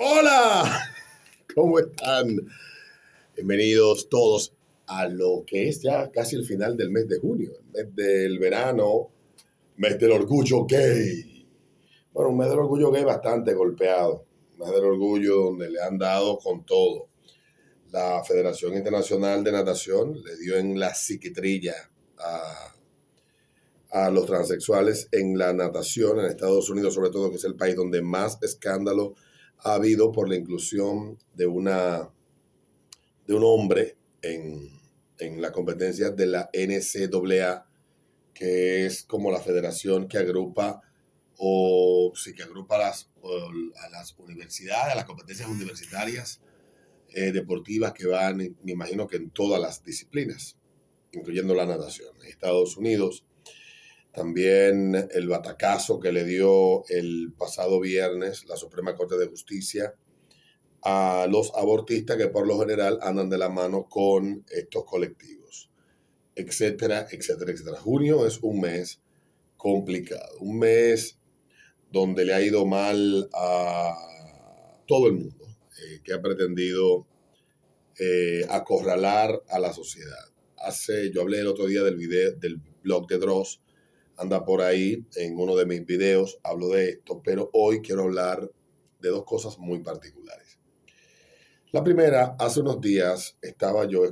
Hola, ¿cómo están? Bienvenidos todos a lo que es ya casi el final del mes de junio, el mes del verano, mes del orgullo gay. Bueno, un mes del orgullo gay bastante golpeado, un mes del orgullo donde le han dado con todo. La Federación Internacional de Natación le dio en la psiquitrilla a, a los transexuales en la natación en Estados Unidos, sobre todo, que es el país donde más escándalo ha habido por la inclusión de un hombre en la competencia de la NCAA, que es como la federación que agrupa o sí que agrupa a las universidades, a las competencias universitarias deportivas que van, me imagino que en todas las disciplinas, incluyendo la natación. En Estados Unidos, también el batacazo que le dio el pasado viernes la Suprema Corte de Justicia a los abortistas que por lo general andan de la mano con estos colectivos, etcétera, etcétera, etcétera. Junio es un mes complicado, un mes donde le ha ido mal a todo el mundo que ha pretendido acorralar a la sociedad. Yo hablé el otro día del video del blog de Dross, anda por ahí en uno de mis videos, hablo de esto, pero hoy quiero hablar de dos cosas muy particulares. La primera, hace unos días estaba yo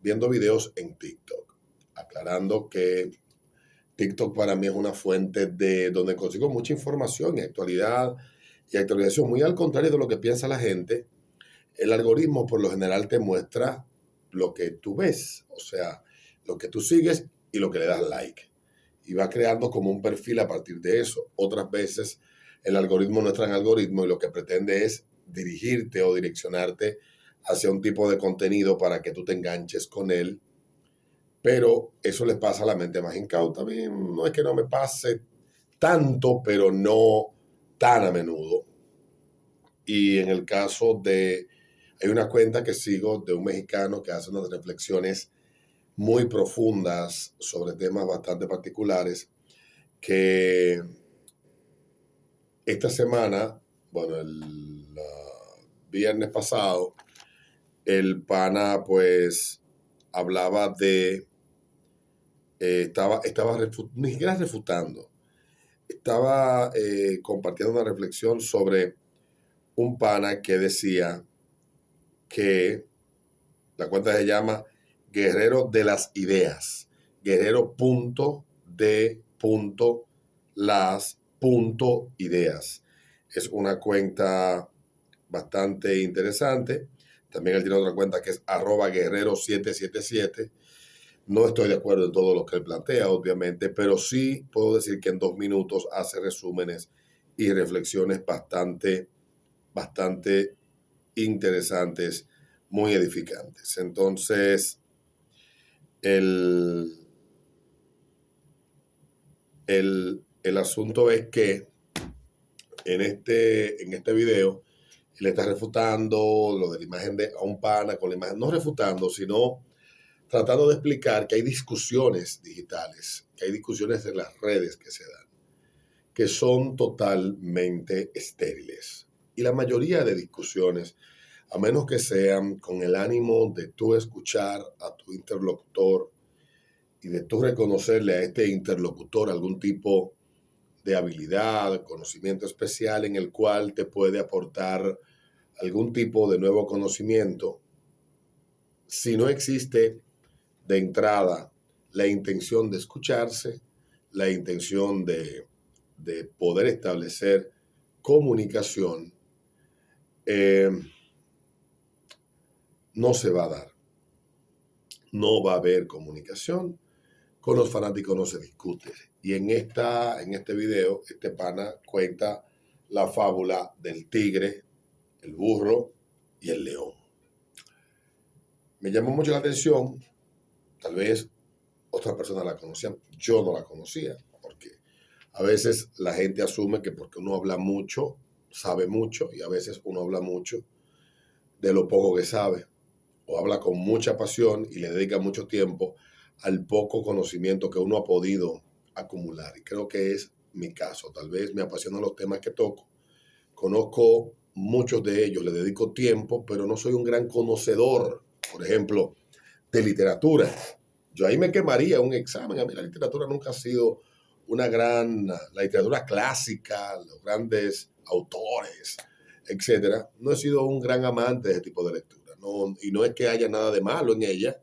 viendo videos en TikTok, aclarando que TikTok para mí es una fuente de donde consigo mucha información y actualidad y actualización, muy al contrario de lo que piensa la gente. El algoritmo por lo general te muestra lo que tú ves, o sea, lo que tú sigues y lo que le das like. Y va creando como un perfil a partir de eso. Otras veces el algoritmo no es tan algoritmo y lo que pretende es dirigirte o direccionarte hacia un tipo de contenido para que tú te enganches con él. Pero eso le pasa a la mente más incauta. A mí no es que no me pase tanto, pero no tan a menudo. Y en el caso de, hay una cuenta que sigo de un mexicano que hace unas reflexiones muy profundas sobre temas bastante particulares que esta semana, bueno, viernes pasado, el pana pues hablaba de, ni siquiera refutando, estaba compartiendo una reflexión sobre un pana que decía que la cuenta se llama Guerrero de las Ideas, guerrero.de.las.ideas. Es una cuenta bastante interesante. También él tiene otra cuenta que es @guerrero777. No estoy de acuerdo en todo lo que él plantea, obviamente, pero sí puedo decir que en 2 minutos hace resúmenes y reflexiones bastante interesantes, muy edificantes. Entonces, el, el asunto es que en este video le está refutando lo de la imagen de a un pana con la imagen, no refutando, sino tratando de explicar que hay discusiones digitales, que hay discusiones en las redes que se dan, que son totalmente estériles. Y la mayoría de discusiones, a menos que sean con el ánimo de tú escuchar a tu interlocutor y de tú reconocerle a este interlocutor algún tipo de habilidad, conocimiento especial en el cual te puede aportar algún tipo de nuevo conocimiento, si no existe de entrada la intención de escucharse, la intención de poder establecer comunicación, eh, no se va a dar. No va a haber comunicación. Con los fanáticos no se discute. Y en este video, este pana cuenta la fábula del tigre, el burro y el león. Me llamó mucho la atención, tal vez otras personas la conocían, yo no la conocía, porque a veces la gente asume que porque uno habla mucho, sabe mucho, y a veces uno habla mucho de lo poco que sabe, o habla con mucha pasión y le dedica mucho tiempo al poco conocimiento que uno ha podido acumular. Y creo que es mi caso. Tal vez me apasionan los temas que toco, conozco muchos de ellos, les dedico tiempo, pero no soy un gran conocedor, por ejemplo, de literatura. Yo ahí me quemaría un examen. A mí la literatura nunca ha sido la literatura clásica, los grandes autores, etcétera. No he sido un gran amante de ese tipo de lectura. No, y no es que haya nada de malo en ella,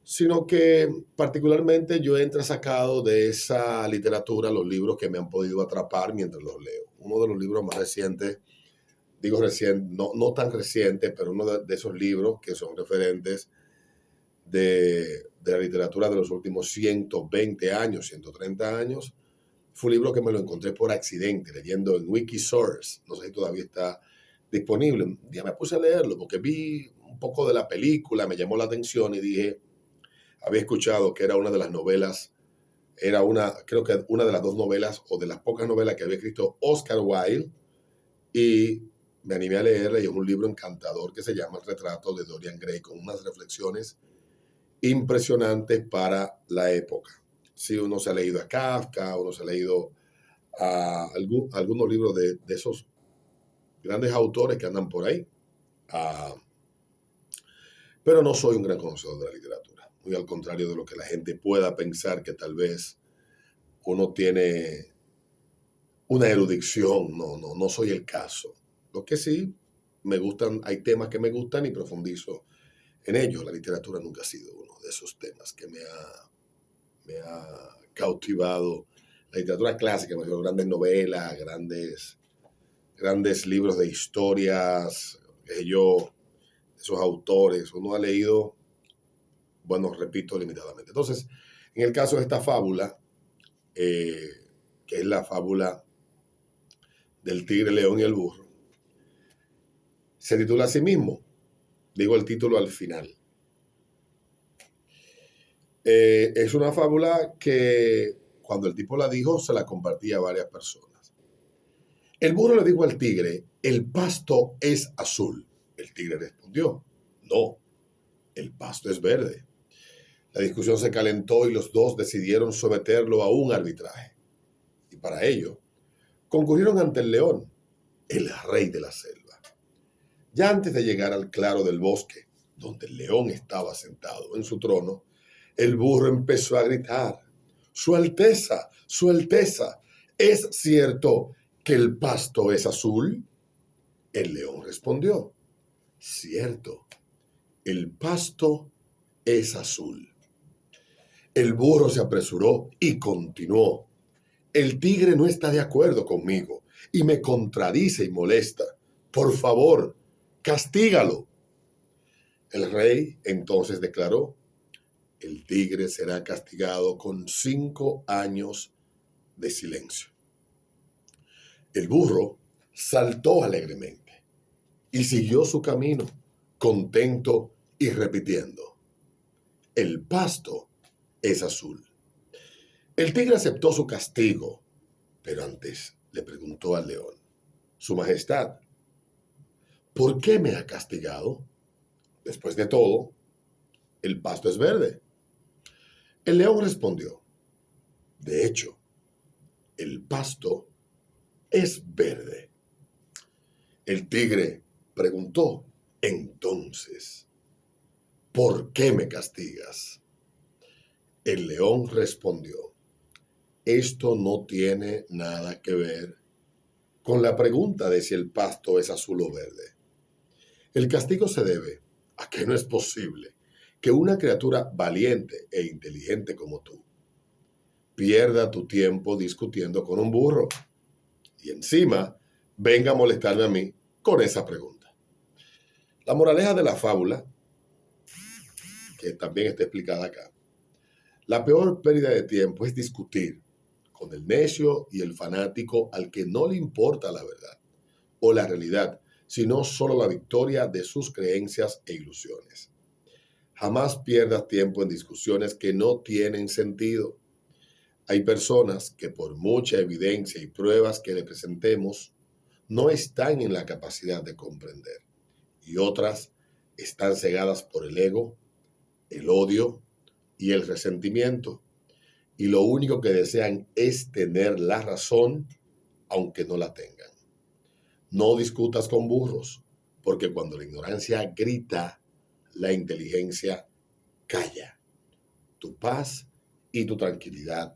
sino que particularmente yo he entresacado de esa literatura los libros que me han podido atrapar mientras los leo. Uno de los libros más recientes, digo reciente, no tan reciente, pero uno de esos libros que son referentes de la literatura de los últimos 120 años, 130 años, fue un libro que me lo encontré por accidente, leyendo en Wikisource. No sé si todavía está disponible. Un día me puse a leerlo porque vi un poco de la película, me llamó la atención y dije, había escuchado que era una de las novelas, creo que una de las dos novelas o de las pocas novelas que había escrito Oscar Wilde, y me animé a leerla y es un libro encantador que se llama El retrato de Dorian Gray, con unas reflexiones impresionantes para la época. Si uno se ha leído a Kafka, uno se ha leído a algunos libros de esos grandes autores que andan por ahí. Pero no soy un gran conocedor de la literatura. Muy al contrario de lo que la gente pueda pensar que tal vez uno tiene una erudición. No soy el caso. Lo que sí me gustan, hay temas que me gustan y profundizo en ellos. La literatura nunca ha sido uno de esos temas que me ha cautivado. La literatura clásica, me refiero a grandes novelas, grandes libros de historias, esos autores, uno ha leído, bueno, repito, limitadamente. Entonces, en el caso de esta fábula, que es la fábula del tigre, el león y el burro, se titula a sí mismo. Digo el título al final. Es una fábula que cuando el tipo la dijo, se la compartía a varias personas. El burro le dijo al tigre, el pasto es azul. El tigre respondió, no, el pasto es verde. La discusión se calentó y los dos decidieron someterlo a un arbitraje. Y para ello, concurrieron ante el león, el rey de la selva. Ya antes de llegar al claro del bosque, donde el león estaba sentado en su trono, el burro empezó a gritar, Su Alteza, ¿es cierto que el pasto es azul? El león respondió, cierto, el pasto es azul. El burro se apresuró y continuó. El tigre no está de acuerdo conmigo y me contradice y molesta. Por favor, castígalo. El rey entonces declaró, el tigre será castigado con 5 años de silencio. El burro saltó alegremente y siguió su camino, contento y repitiendo, el pasto es azul. El tigre aceptó su castigo, pero antes le preguntó al león, Su Majestad, ¿por qué me ha castigado? Después de todo, el pasto es verde. El león respondió, de hecho, el pasto es verde. El tigre preguntó, entonces, ¿por qué me castigas? El león respondió, esto no tiene nada que ver con la pregunta de si el pasto es azul o verde. El castigo se debe a que no es posible que una criatura valiente e inteligente como tú pierda tu tiempo discutiendo con un burro y encima venga a molestarme a mí con esa pregunta. La moraleja de la fábula, que también está explicada acá, la peor pérdida de tiempo es discutir con el necio y el fanático al que no le importa la verdad o la realidad, sino solo la victoria de sus creencias e ilusiones. Jamás pierdas tiempo en discusiones que no tienen sentido. Hay personas que por mucha evidencia y pruebas que le presentemos, no están en la capacidad de comprender. Y otras están cegadas por el ego, el odio y el resentimiento. Y lo único que desean es tener la razón, aunque no la tengan. No discutas con burros, porque cuando la ignorancia grita, la inteligencia calla. Tu paz y tu tranquilidad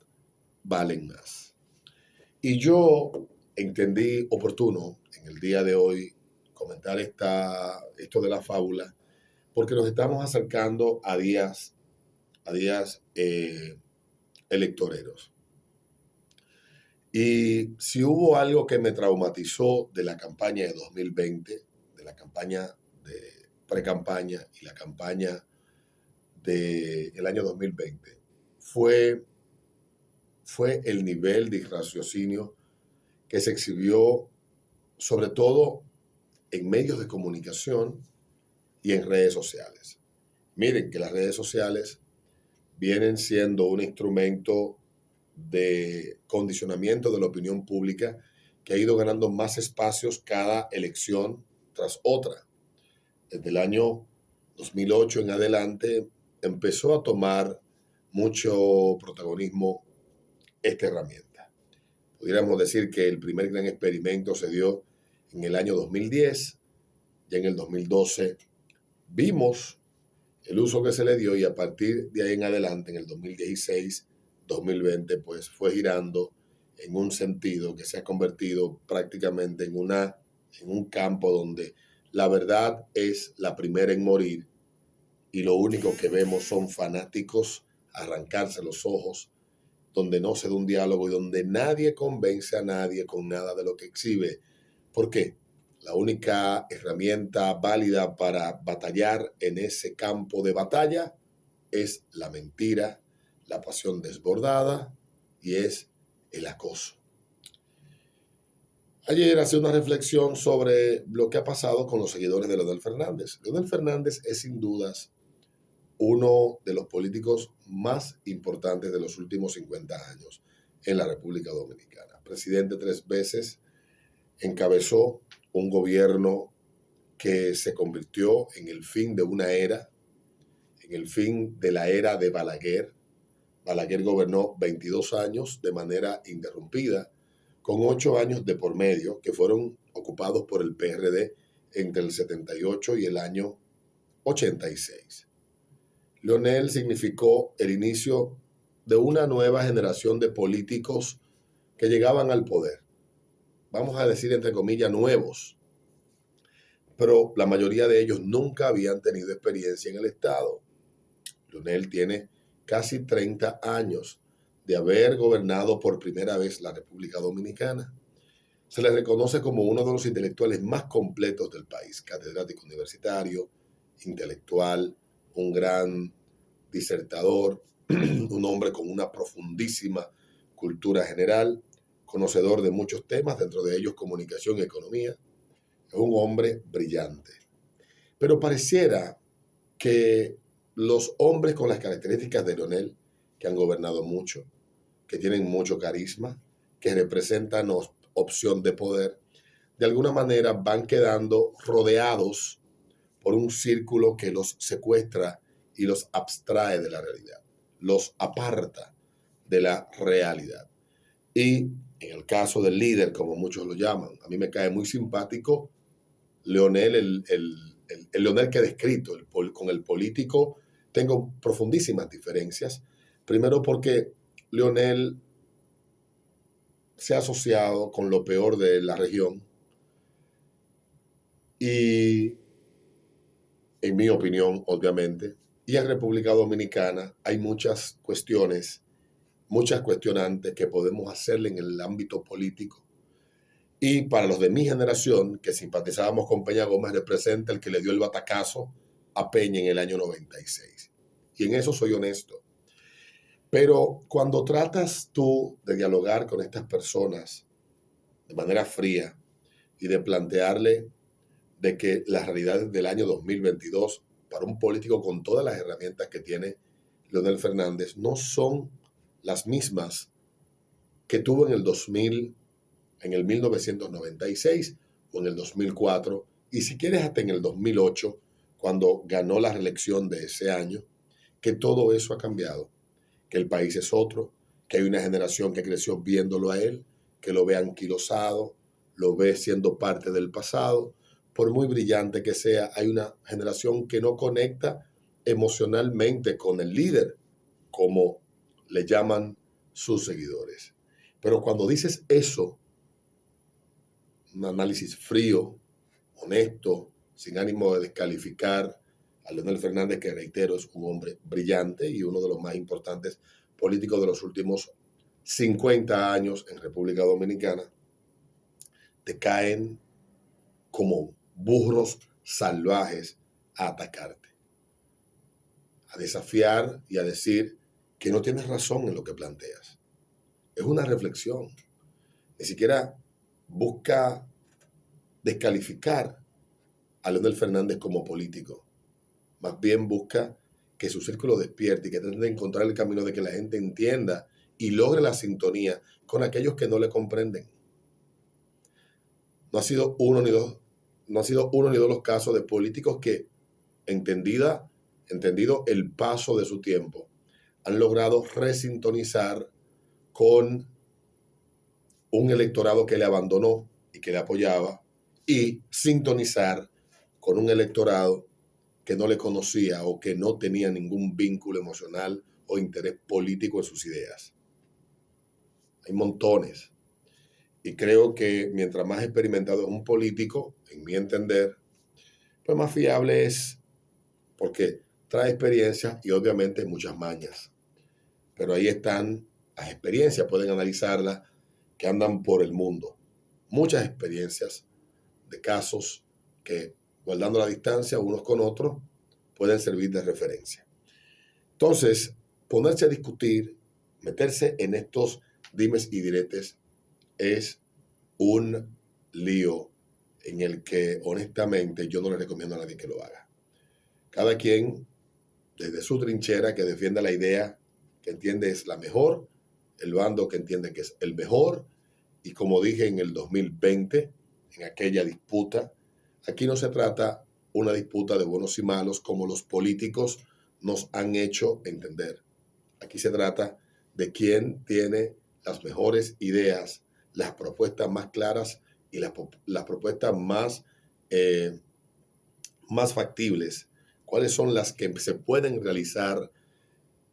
valen más. Y yo entendí oportuno en el día de hoy comentar esto de la fábula, porque nos estamos acercando a días electoreros. Y si hubo algo que me traumatizó de la campaña de 2020, de la campaña de pre-campaña y la campaña del año 2020, fue el nivel de irraciocinio que se exhibió, sobre todo en medios de comunicación y en redes sociales. Miren que las redes sociales vienen siendo un instrumento de condicionamiento de la opinión pública que ha ido ganando más espacios cada elección tras otra. Desde el año 2008 en adelante empezó a tomar mucho protagonismo esta herramienta. Pudiéramos decir que el primer gran experimento se dio en el año 2010, ya en el 2012 vimos el uso que se le dio y a partir de ahí en adelante, en el 2016, 2020, pues fue girando en un sentido que se ha convertido prácticamente en un campo donde la verdad es la primera en morir y lo único que vemos son fanáticos arrancarse los ojos, donde no se da un diálogo y donde nadie convence a nadie con nada de lo que exhibe. ¿Por qué? La única herramienta válida para batallar en ese campo de batalla es la mentira, la pasión desbordada y es el acoso. Ayer hacía una reflexión sobre lo que ha pasado con los seguidores de Leonel Fernández. Leonel Fernández es sin dudas uno de los políticos más importantes de los últimos 50 años en la República Dominicana. Presidente 3 veces, encabezó un gobierno que se convirtió en el fin de una era, en el fin de la era de Balaguer. Balaguer gobernó 22 años de manera interrumpida, con 8 años de por medio que fueron ocupados por el PRD entre el 78 y el año 86. Leonel significó el inicio de una nueva generación de políticos que llegaban al poder. Vamos a decir, entre comillas, nuevos, pero la mayoría de ellos nunca habían tenido experiencia en el Estado. Leonel tiene casi 30 años de haber gobernado por primera vez la República Dominicana. Se le reconoce como uno de los intelectuales más completos del país, catedrático universitario, intelectual, un gran disertador, un hombre con una profundísima cultura general, conocedor de muchos temas, dentro de ellos comunicación y economía. Es un hombre brillante. Pero pareciera que los hombres con las características de Leonel, que han gobernado mucho, que tienen mucho carisma, que representan opción de poder, de alguna manera van quedando rodeados por un círculo que los secuestra y los abstrae de la realidad, los aparta de la realidad. Y en el caso del líder, como muchos lo llaman, a mí me cae muy simpático Leonel, el Leonel que he descrito. Con el político tengo profundísimas diferencias. Primero porque Leonel se ha asociado con lo peor de la región y, en mi opinión, obviamente, y en República Dominicana hay muchas cuestiones, muchas cuestionantes que podemos hacerle en el ámbito político. Y para los de mi generación, que simpatizábamos con Peña Gómez, representa el que le dio el batacazo a Peña en el año 96. Y en eso soy honesto. Pero cuando tratas tú de dialogar con estas personas de manera fría y de plantearle de que las realidades del año 2022 para un político con todas las herramientas que tiene Leonel Fernández no son las mismas que tuvo en el 2000, en el 1996 o en el 2004, y si quieres hasta en el 2008, cuando ganó la reelección de ese año, que todo eso ha cambiado, que el país es otro, que hay una generación que creció viéndolo a él, que lo ve anquilosado, lo ve siendo parte del pasado. Por muy brillante que sea, hay una generación que no conecta emocionalmente con el líder, como le llaman sus seguidores. Pero cuando dices eso, un análisis frío, honesto, sin ánimo de descalificar a Leonel Fernández, que reitero es un hombre brillante y uno de los más importantes políticos de los últimos 50 años en República Dominicana, te caen como burros salvajes a atacarte, a desafiar y a decir que no tienes razón en lo que planteas. Es una reflexión. Ni siquiera busca descalificar a Leonel Fernández como político. Más bien busca que su círculo despierte y que trate de encontrar el camino de que la gente entienda y logre la sintonía con aquellos que no le comprenden. No ha sido uno ni dos los casos de políticos que, entendido el paso de su tiempo, han logrado resintonizar con un electorado que le abandonó y que le apoyaba y sintonizar con un electorado que no le conocía o que no tenía ningún vínculo emocional o interés político en sus ideas. Hay montones. Y creo que mientras más experimentado es un político, en mi entender, pues más fiable es, porque trae experiencia y obviamente muchas mañas. Pero ahí están las experiencias, pueden analizarlas, que andan por el mundo. Muchas experiencias de casos que, guardando la distancia unos con otros, pueden servir de referencia. Entonces, ponerse a discutir, meterse en estos dimes y diretes es un lío en el que honestamente yo no le recomiendo a nadie que lo haga. Cada quien, desde su trinchera, que defienda la idea que entiende es la mejor, el bando que entiende que es el mejor, y como dije en el 2020, en aquella disputa, aquí no se trata una disputa de buenos y malos como los políticos nos han hecho entender. Aquí se trata de quién tiene las mejores ideas, las propuestas más claras y las propuestas más factibles. ¿Cuáles son las que se pueden realizar,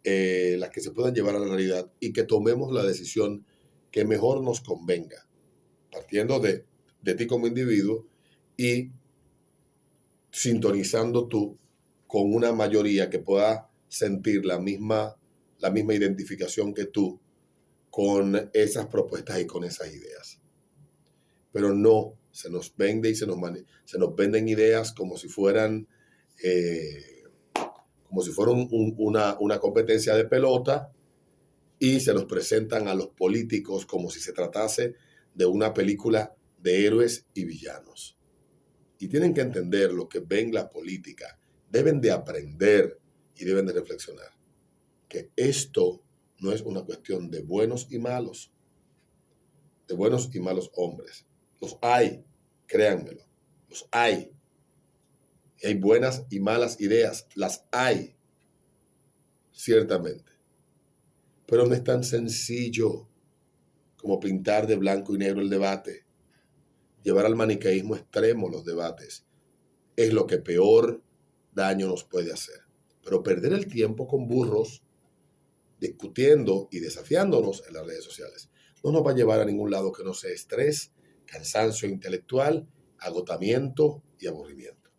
las que se pueden llevar a la realidad y que tomemos la decisión que mejor nos convenga, partiendo de ti como individuo y sintonizando tú con una mayoría que pueda sentir la misma identificación que tú con esas propuestas y con esas ideas. Pero no se nos vende y se nos venden ideas como si fueran una competencia de pelota, y se nos presentan a los políticos como si se tratase de una película de héroes y villanos. Y tienen que entender lo que ven la política, deben de aprender y deben de reflexionar que esto no es una cuestión de buenos y malos hombres. Los hay, créanmelo, los hay. Y hay buenas y malas ideas, las hay, ciertamente. Pero no es tan sencillo como pintar de blanco y negro el debate. Llevar al maniqueísmo extremo los debates es lo que peor daño nos puede hacer. Pero perder el tiempo con burros, discutiendo y desafiándonos en las redes sociales, no nos va a llevar a ningún lado que no sea estrés, cansancio intelectual, agotamiento y aburrimiento.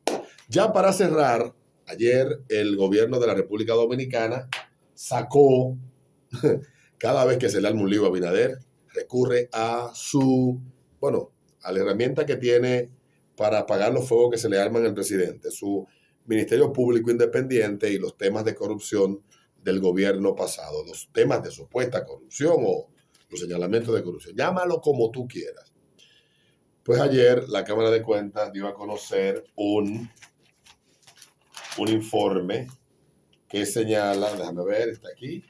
Ya para cerrar, ayer el gobierno de la República Dominicana sacó, cada vez que se le arma un lío a Abinader, recurre a a la herramienta que tiene para apagar los fuegos que se le arman al presidente, su Ministerio Público Independiente y los temas de corrupción del gobierno pasado, los temas de supuesta corrupción o los señalamientos de corrupción. Llámalo como tú quieras. Pues ayer la Cámara de Cuentas dio a conocer un informe que señala, déjame ver, está aquí,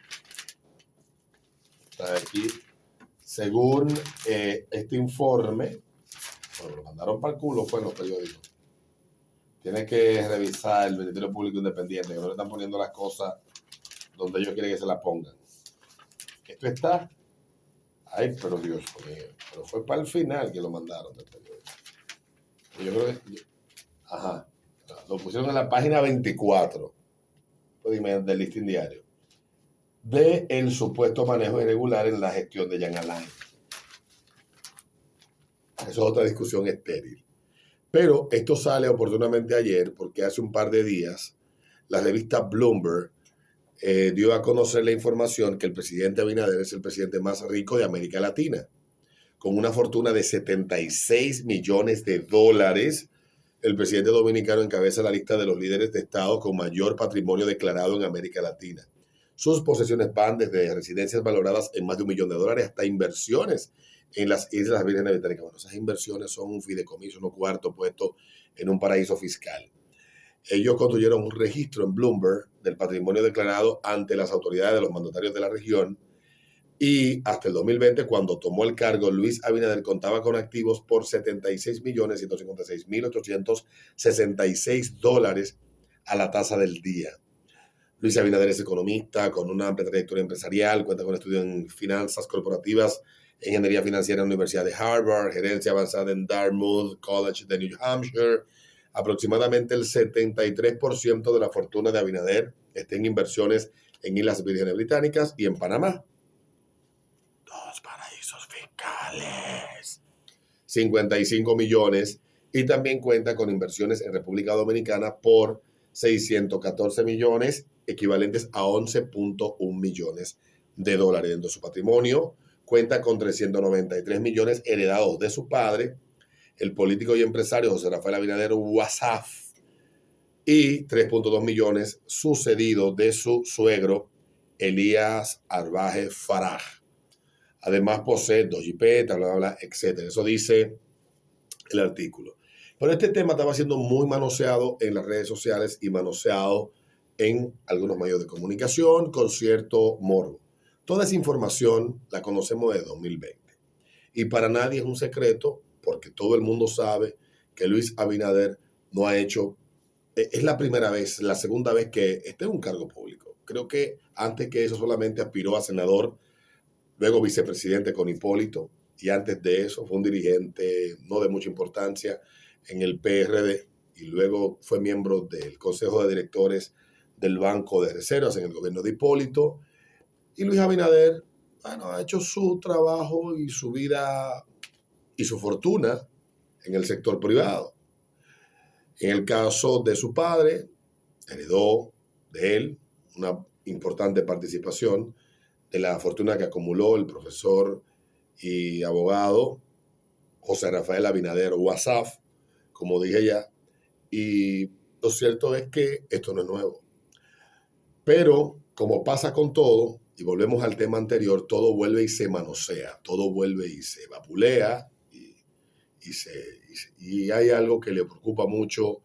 según este informe, bueno, lo mandaron para el culo, fue en los periódicos. Tiene que revisar el Ministerio Público Independiente, que no le están poniendo las cosas donde ellos quieren que se las pongan. Esto está Ay, pero Dios mío. Pero fue para el final que lo mandaron del periódico. Yo creo que. Ajá. Lo pusieron en la página 24. Pues dime, del listín diario. De el supuesto manejo irregular en la gestión de Jan Alain. Eso es otra discusión estéril. Pero esto sale oportunamente ayer porque hace un par de días la revista Bloomberg dio a conocer la información que el presidente Abinader es el presidente más rico de América Latina, con una fortuna de 76 millones de dólares. El presidente dominicano encabeza la lista de los líderes de Estado con mayor patrimonio declarado en América Latina. Sus posesiones van desde residencias valoradas en más de $1 millón hasta inversiones en las Islas Vírgenes Británicas. Bueno, esas inversiones son un fideicomiso, unos cuartos puestos en un paraíso fiscal. Ellos construyeron un registro en Bloomberg del patrimonio declarado ante las autoridades de los mandatarios de la región y hasta el 2020, cuando tomó el cargo, Luis Abinader contaba con activos por $76.156.866 a la tasa del día. Luis Abinader es economista con una amplia trayectoria empresarial, cuenta con estudios en finanzas corporativas, ingeniería financiera en la Universidad de Harvard, gerencia avanzada en Dartmouth College de New Hampshire. Aproximadamente el 73% de la fortuna de Abinader está en inversiones en Islas Vírgenes Británicas y en Panamá. Dos paraísos fiscales. 55 millones y también cuenta con inversiones en República Dominicana por 614 millones, equivalentes a 11.1 millones de dólares. Dentro de su patrimonio cuenta con 393 millones heredados de su padre, el político y empresario José Rafael Abinader Wassaf, y 3.2 millones sucedido de su suegro Elías Arbaje Faraj. Además posee dos jipetas, bla, bla, bla, etc. Eso dice el artículo. Pero este tema estaba siendo muy manoseado en las redes sociales y manoseado en algunos medios de comunicación con cierto morbo. Toda esa información la conocemos de 2020. Y para nadie es un secreto, porque todo el mundo sabe que Luis Abinader no ha hecho, es la primera vez, la segunda vez que está en un cargo público. Creo que antes que eso solamente aspiró a senador, luego vicepresidente con Hipólito, y antes de eso fue un dirigente no de mucha importancia en el PRD, y luego fue miembro del Consejo de Directores del Banco de Reservas en el gobierno de Hipólito. Y Luis Abinader, bueno, ha hecho su trabajo y su vida y su fortuna en el sector privado. En el caso de su padre, heredó de él una importante participación de la fortuna que acumuló el profesor y abogado José Rafael Abinader Wassaf, como dije ya, y lo cierto es que esto no es nuevo. Pero, como pasa con todo, y volvemos al tema anterior, todo vuelve y se manosea, todo vuelve y se vapulea, y hay algo que le preocupa mucho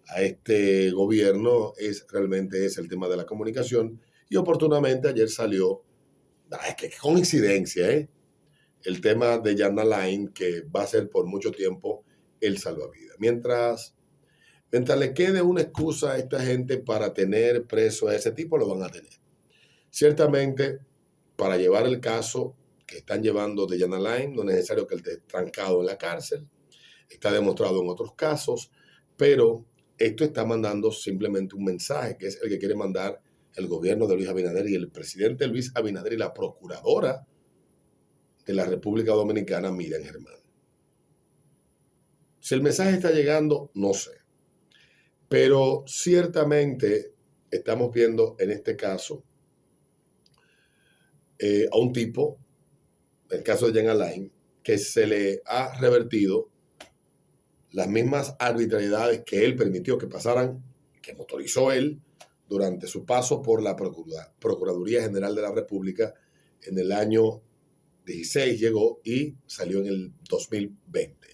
a este gobierno, realmente es el tema de la comunicación, y oportunamente ayer salió, es que coincidencia, el tema de Jan Alain, que va a ser por mucho tiempo el salvavidas. Mientras le quede una excusa a esta gente para tener preso a ese tipo, lo van a tener. Ciertamente, para llevar el caso que están llevando de Jan Alain, no es necesario que él esté trancado en la cárcel. Está demostrado en otros casos, pero esto está mandando simplemente un mensaje, que es el que quiere mandar el gobierno de Luis Abinader y el presidente Luis Abinader y la procuradora de la República Dominicana, Miriam Germán. Si el mensaje está llegando, no sé. Pero ciertamente estamos viendo en este caso a un tipo, en el caso de Jan Alain, que se le ha revertido las mismas arbitrariedades que él permitió que pasaran, que motorizó él durante su paso por la Procuraduría General de la República en el año 16 llegó y salió en el 2020.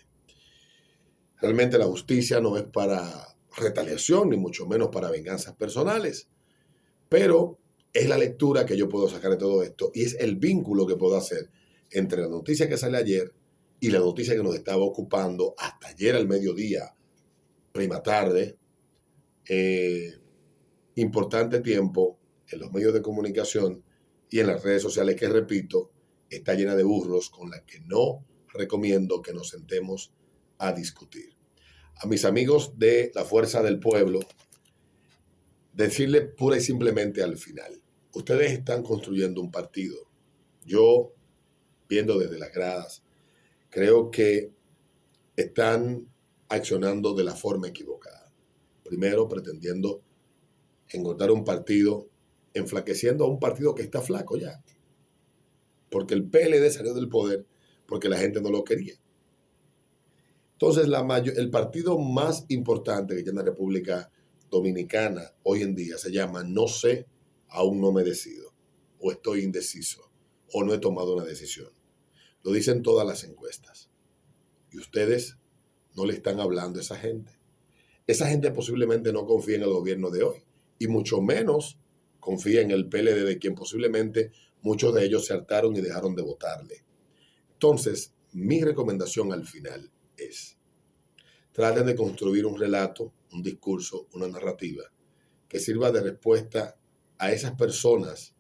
Realmente la justicia no es para retaliación, ni mucho menos para venganzas personales, pero es la lectura que yo puedo sacar de todo esto y es el vínculo que puedo hacer entre la noticia que sale ayer y la noticia que nos estaba ocupando hasta ayer al mediodía, prima tarde, importante tiempo en los medios de comunicación y en las redes sociales, que repito, está llena de burros con la que no recomiendo que nos sentemos a discutir. A mis amigos de la Fuerza del Pueblo, decirle pura y simplemente al final, ustedes están construyendo un partido. Yo, viendo desde las gradas, creo que están accionando de la forma equivocada. Primero, pretendiendo engordar un partido, enflaqueciendo a un partido que está flaco ya. Porque el PLD salió del poder porque la gente no lo quería. Entonces, el partido más importante que tiene la República Dominicana hoy en día se llama No sé, aún no me decido, o estoy indeciso, o no he tomado una decisión. Lo dicen todas las encuestas. Y ustedes no le están hablando a esa gente. Esa gente posiblemente no confía en el gobierno de hoy, y mucho menos confía en el PLD, de quien posiblemente muchos de ellos se hartaron y dejaron de votarle. Entonces, mi recomendación al final es: traten de construir un relato, un discurso, una narrativa que sirva de respuesta a esas personas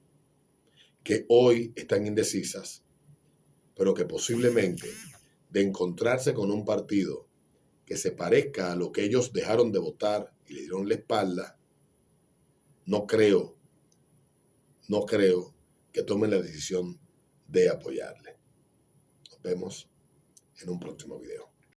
que hoy están indecisas, pero que posiblemente, de encontrarse con un partido que se parezca a lo que ellos dejaron de votar y le dieron la espalda, no creo que tomen la decisión de apoyarle. Nos vemos en un próximo video.